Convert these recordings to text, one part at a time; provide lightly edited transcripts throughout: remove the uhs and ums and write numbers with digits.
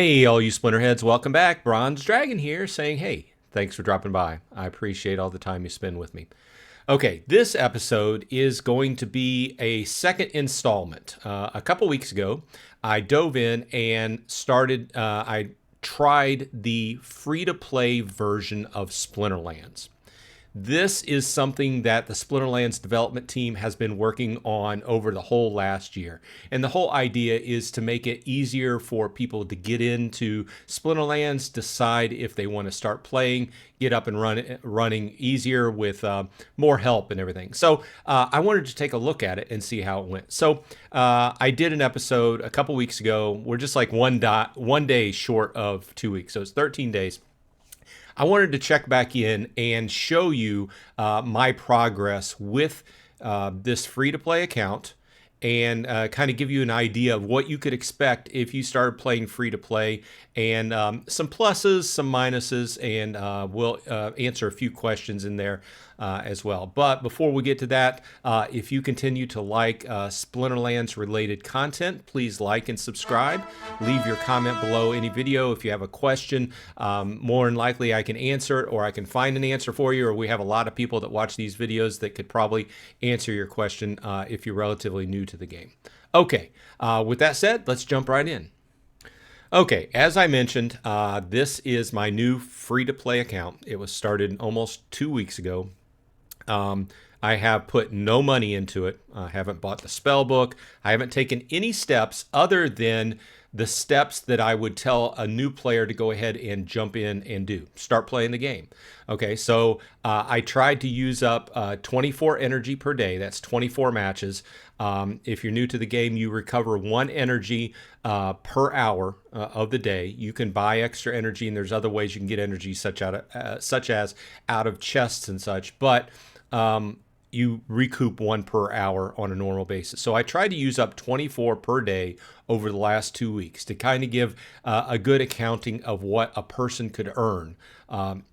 Hey, all you Splinterheads, welcome back. Bronze Dragon here saying, hey, thanks for dropping by. I appreciate all the time you spend with me. Okay, this episode is going to be a second installment. A couple weeks ago, I dove in and I tried the free-to-play version of Splinterlands. This is something that the Splinterlands development team has been working on over the whole last year. And the whole idea is to make it easier for people to get into Splinterlands, decide if they want to start playing, get up and running easier with more help and everything. So I wanted to take a look at it and see how it went. So I did an episode a couple weeks ago. We're just like one day short of 2 weeks. So it's 13 days. I wanted to check back in and show you my progress with this free-to-play account and kind of give you an idea of what you could expect if you started playing free-to-play and some pluses, some minuses, and we'll answer a few questions in there as well. But before we get to that, if you continue to like Splinterlands related content, please like and subscribe. Leave your comment below any video. If you have a question, more than likely I can answer it, or I can find an answer for you, or we have a lot of people that watch these videos that could probably answer your question if you're relatively new to the game. Okay, with that said, let's jump right in. Okay, as I mentioned, this is my new free-to-play account. It was started almost 2 weeks ago. I have put no money into it. I haven't bought the spell book. I haven't taken any steps other than the steps that I would tell a new player to go ahead and jump in and do. Start playing the game. Okay, so I tried to use up 24 energy per day. That's 24 matches. If you're new to the game, you recover 1 energy per hour of the day. You can buy extra energy, and there's other ways you can get energy, such as out of chests and such. But you recoup 1 per hour on a normal basis. So I tried to use up 24 per day over the last 2 weeks to kind of give a good accounting of what a person could earn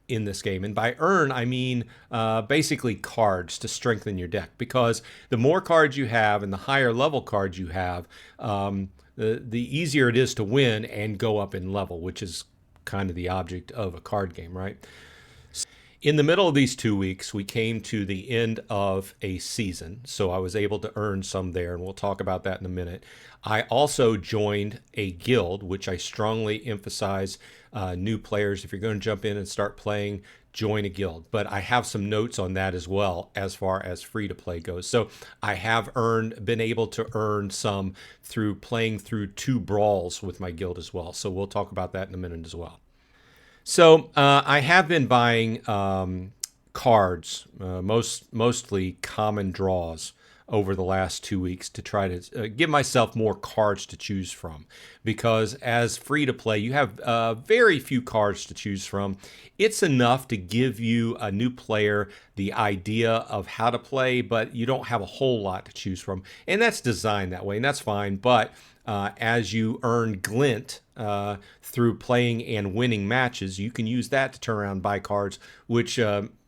in this game. And by earn, I mean basically cards to strengthen your deck, because the more cards you have and the higher level cards you have, the easier it is to win and go up in level, which is kind of the object of a card game, right? In the middle of these 2 weeks, we came to the end of a season, so I was able to earn some there, and we'll talk about that in a minute. I also joined a guild, which I strongly emphasize new players, if you're going to jump in and start playing, join a guild. But I have some notes on that as well as far as free-to-play goes. So I have been able to earn some through playing through 2 brawls with my guild as well. So we'll talk about that in a minute as well. So I have been buying cards, mostly common draws, over the last 2 weeks to try to give myself more cards to choose from. Because as free-to-play, you have very few cards to choose from. It's enough to give you, a new player, the idea of how to play, but you don't have a whole lot to choose from. And that's designed that way, and that's fine. But as you earn glint through playing and winning matches, you can use that to turn around and buy cards, which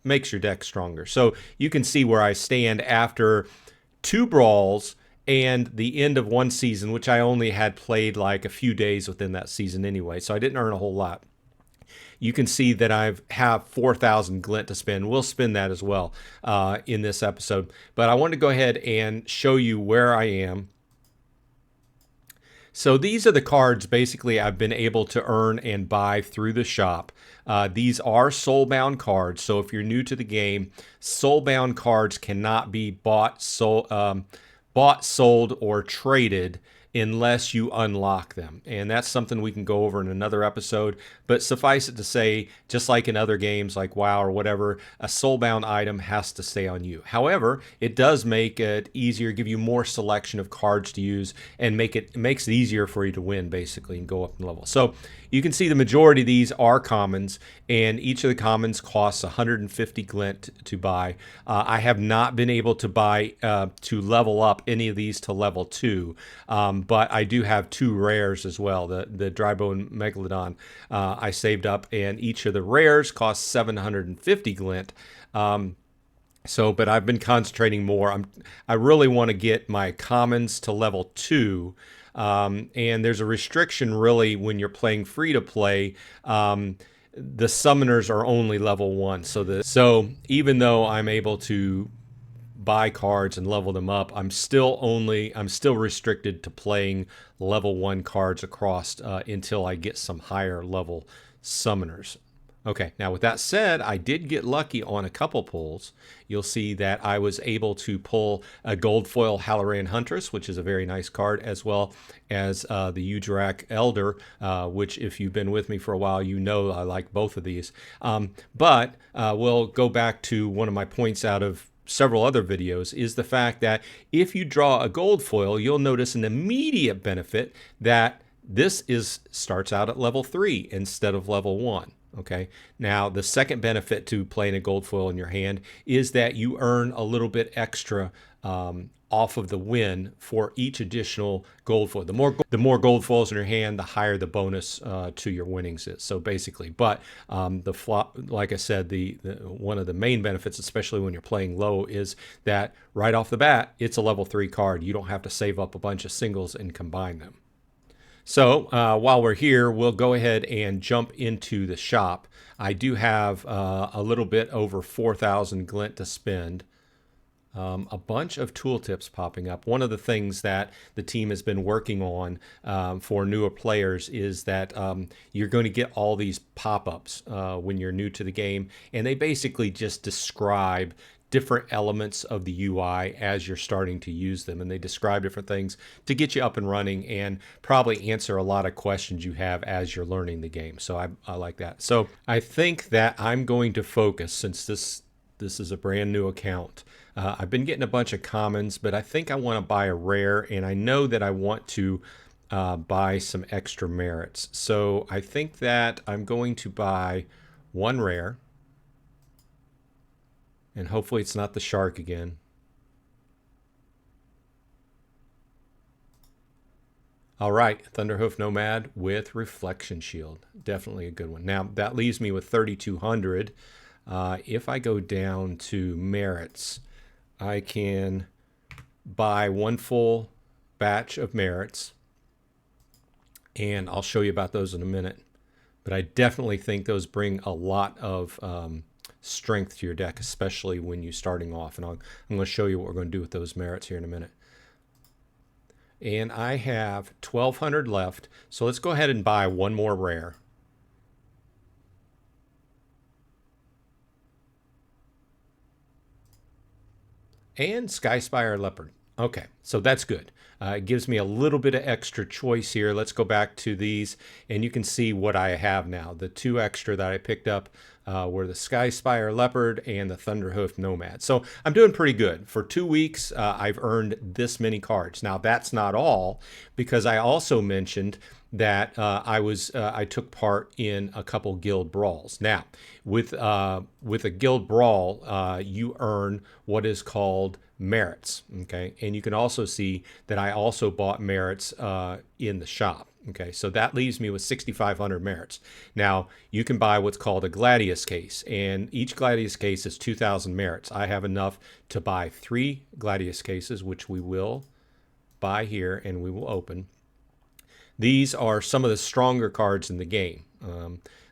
makes your deck stronger. So you can see where I stand after 2 brawls and the end of 1 season, which I only had played like a few days within that season anyway, so I didn't earn a whole lot. You can see that I have 4,000 glint to spend. We'll spend that as well in this episode. But I want to go ahead and show you where I am. So these are the cards basically I've been able to earn and buy through the shop. These are soulbound cards. So if you're new to the game, soulbound cards cannot be bought, sold, or traded unless you unlock them. And that's something we can go over in another episode. But suffice it to say, just like in other games like WoW or whatever, a soulbound item has to stay on you. However, it does make it easier, give you more selection of cards to use, and makes it easier for you to win, basically, and go up in level. So you can see the majority of these are commons, and each of the commons costs 150 glint to buy. I have not been able to buy to level up any of these to level 2, but I do have 2 rares as well, the Drybone Megalodon I saved up, and each of the rares costs 750 glint. But I've been concentrating more. I really want to get my commons to level 2 And there's a restriction really when you're playing free to play. The summoners are only level 1. So even though I'm able to buy cards and level them up, I'm still restricted to playing level 1 cards across until I get some higher level summoners. Okay, now with that said, I did get lucky on a couple pulls. You'll see that I was able to pull a gold foil Halloran Huntress, which is a very nice card, as well as the Ujarak Elder, which if you've been with me for a while, you know I like both of these. But we'll go back to one of my points out of several other videos, is the fact that if you draw a gold foil, you'll notice an immediate benefit that this starts out at level 3 instead of level 1. Okay. Now, the second benefit to playing a gold foil in your hand is that you earn a little bit extra off of the win for each additional gold foil. The more gold foils in your hand, the higher the bonus to your winnings is. So basically, but the flop, like I said, the one of the main benefits, especially when you're playing low, is that right off the bat, it's a level 3 card. You don't have to save up a bunch of singles and combine them. So while we're here, we'll go ahead and jump into the shop. I do have a little bit over 4,000 glint to spend. A bunch of tooltips popping up. One of the things that the team has been working on for newer players is that you're going to get all these pop-ups when you're new to the game, and they basically just describe different elements of the UI as you're starting to use them, and they describe different things to get you up and running and probably answer a lot of questions you have as you're learning the game. So I like that. So I think that I'm going to focus, since this is a brand new account. I've been getting a bunch of commons, but I think I want to buy a rare, and I know that I want to buy some extra merits. So I think that I'm going to buy one rare, and hopefully it's not the shark again. All right, Thunderhoof Nomad with Reflection Shield. Definitely a good one. Now, that leaves me with 3,200. If I go down to merits, I can buy one full batch of merits, and I'll show you about those in a minute. But I definitely think those bring a lot of strength to your deck, especially when you're starting off. And I'm going to show you what we're going to do with those merits here in a minute. And I have 1,200 left, so let's go ahead and buy one more rare. And Skyspire Leopard. Okay, so that's good. It gives me a little bit of extra choice here. Let's go back to these, and you can see what I have now. The two extra that I picked up were the Skyspire Leopard and the Thunderhoof Nomad. So I'm doing pretty good. For 2 weeks, I've earned this many cards. Now, that's not all, because I also mentioned that I took part in a couple guild brawls. Now, with a guild brawl, you earn what is called merits. Okay, and you can also see that I also bought merits in the shop. Okay, so that leaves me with 6,500 merits. Now, you can buy what's called a Gladius case, and each Gladius case is 2,000 merits. I have enough to buy 3 Gladius cases, which we will buy here and we will open. These are some of the stronger cards in the game.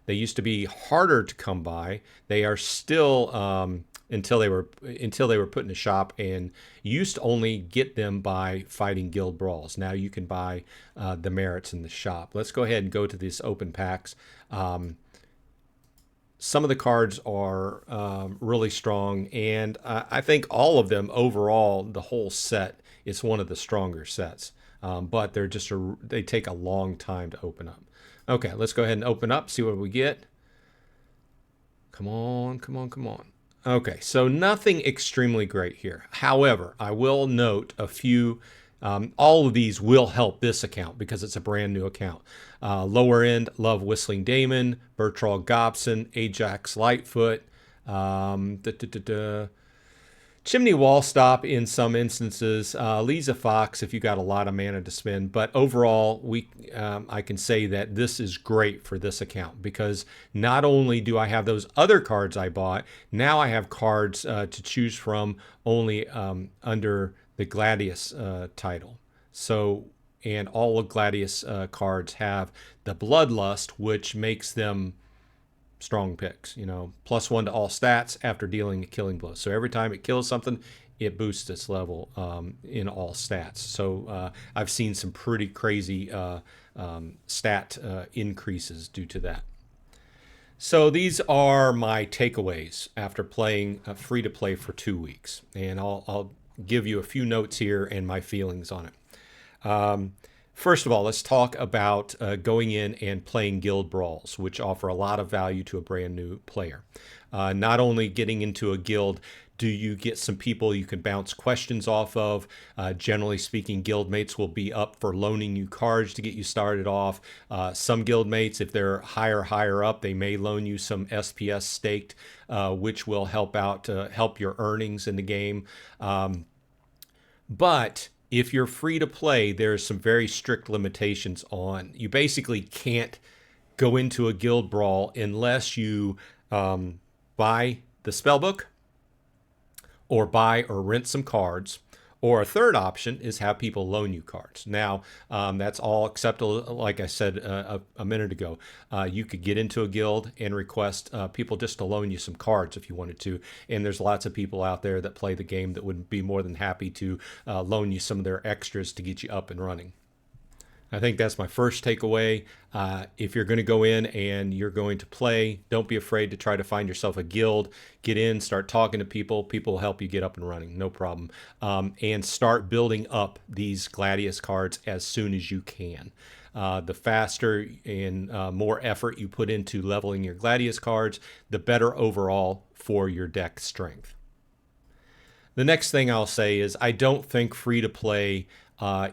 They used to be harder to come by. They are still until they were put in the shop, and you used to only get them by fighting guild brawls. Now you can buy the merits in the shop. Let's go ahead and go to these open packs. Some of the cards are really strong, and I think all of them overall, the whole set, is one of the stronger sets. But they take a long time to open up. Okay, let's go ahead and open up, see what we get. Come on, come on, come on. Okay, so nothing extremely great here. However, I will note a few. All of these will help this account because it's a brand new account. Lower end, love Whistling Damon, Bertrand Gobson, Ajax Lightfoot, Chimney Wall Stop in some instances, Lisa Fox if you got a lot of mana to spend. But overall, I can say that this is great for this account because not only do I have those other cards I bought, now I have cards to choose from only under the Gladius title. So and all of Gladius cards have the Bloodlust, which makes them strong picks. +1 to all stats after dealing a killing blow. So every time it kills something, it boosts its level in all stats. So I've seen some pretty crazy stat increases due to that. So these are my takeaways after playing free to play for 2 weeks, and I'll give you a few notes here and my feelings on it. First of all, let's talk about going in and playing guild brawls, which offer a lot of value to a brand new player. Not only getting into a guild, do you get some people you can bounce questions off of. Generally speaking, guildmates will be up for loaning you cards to get you started off. Some guildmates, if they're higher up, they may loan you some SPS staked, which will help your earnings in the game. But if you're free to play, there's some very strict limitations on. You basically can't go into a guild brawl unless you buy the spellbook, or buy or rent some cards, or a third option is have people loan you cards. Now, that's all acceptable. Like I said a minute ago, you could get into a guild and request people just to loan you some cards if you wanted to. And there's lots of people out there that play the game that would be more than happy to loan you some of their extras to get you up and running. I think that's my first takeaway. If you're going to go in and you're going to play, don't be afraid to try to find yourself a guild. Get in, start talking to people. People will help you get up and running, no problem. And start building up these Gladius cards as soon as you can. The faster and more effort you put into leveling your Gladius cards, the better overall for your deck strength. The next thing I'll say is I don't think free-to-play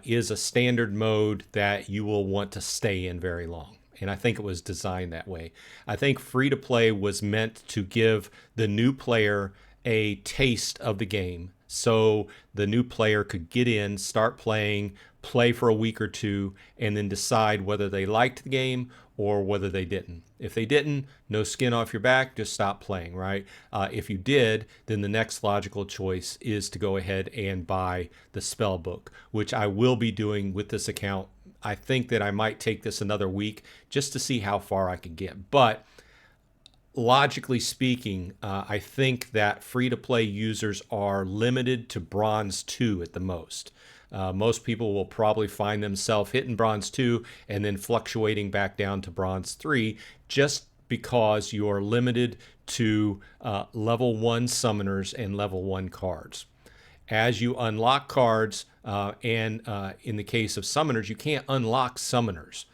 is a standard mode that you will want to stay in very long. And I think it was designed that way. I think free-to-play was meant to give the new player a taste of the game, so the new player could get in, start playing, play for a week or two, and then decide whether they liked the game or whether they didn't. If they didn't, no skin off your back, just stop playing, right? If you did, then the next logical choice is to go ahead and buy the spell book, which I will be doing with this account. I think that I might take this another week just to see how far I can get. But logically speaking, I think that free-to-play users are limited to Bronze 2 at the most. Most people will probably find themselves hitting Bronze 2 and then fluctuating back down to Bronze 3 just because you are limited to level 1 summoners and level 1 cards. As you unlock cards, and in the case of summoners, you can't unlock summoners.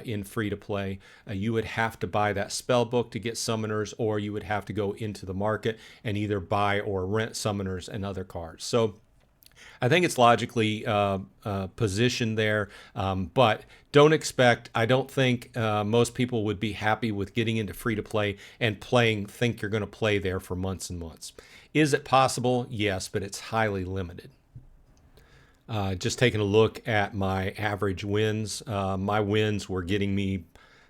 In free-to-play, you would have to buy that spell book to get summoners, or you would have to go into the market and either buy or rent summoners and other cards. So I think it's logically positioned there, but I don't think most people would be happy with getting into free-to-play and think you're going to play there for months and months. Is it possible? Yes, but it's highly limited. Just taking a look at my average wins, my wins were getting me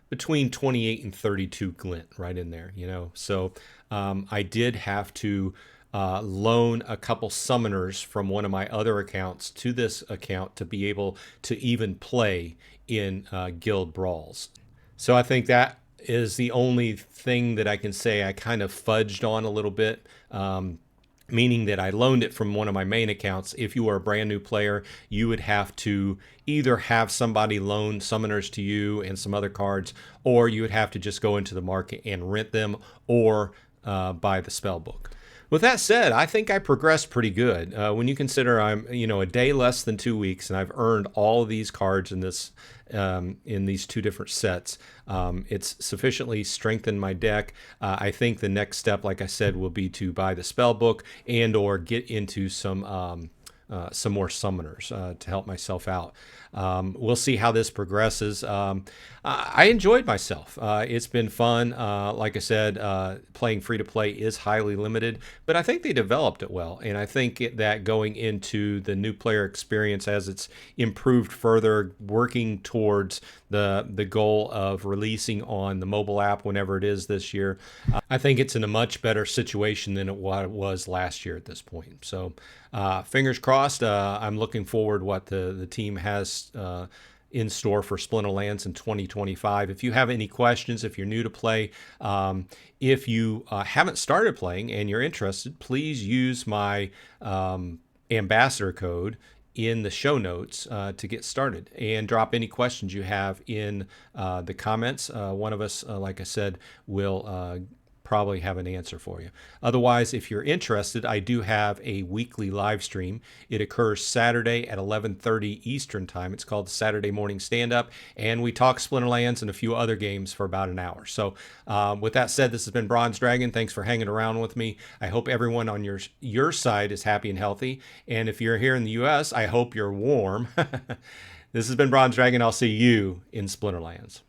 between 28 and 32 glint right in there, So I did have to loan a couple summoners from one of my other accounts to this account to be able to even play in guild brawls. So I think that is the only thing that I can say I kind of fudged on a little bit. Meaning that I loaned it from one of my main accounts. If you were a brand new player, you would have to either have somebody loan summoners to you and some other cards, or you would have to just go into the market and rent them or buy the spell book. With that said, I think I progressed pretty good. When you consider I'm, a day less than 2 weeks, and I've earned all of these cards in these two different sets, it's sufficiently strengthened my deck. I think the next step, like I said, will be to buy the spell book and or get into some more summoners to help myself out. We'll see how this progresses. I enjoyed myself. It's been fun. Like I said, playing free-to-play is highly limited, but I think they developed it well. And I think that going into the new player experience as it's improved further, working towards the goal of releasing on the mobile app whenever it is this year. I think it's in a much better situation than it was last year at this point. So fingers crossed. I'm looking forward what the team has in store for Splinterlands in 2025. If you have any questions, if you're new to play, if you haven't started playing and you're interested, please use my ambassador code in the show notes to get started, and drop any questions you have in the comments. One of us, like I said, will probably have an answer for you. Otherwise, if you're interested, I do have a weekly live stream. It occurs Saturday at 11:30 Eastern time. It's called the Saturday Morning Stand Up, and we talk Splinterlands and a few other games for about an hour. So with that said, this has been Bronze Dragon. Thanks for hanging around with me. I hope everyone on your side is happy and healthy. And if you're here in the US, I hope you're warm. This has been Bronze Dragon. I'll see you in Splinterlands.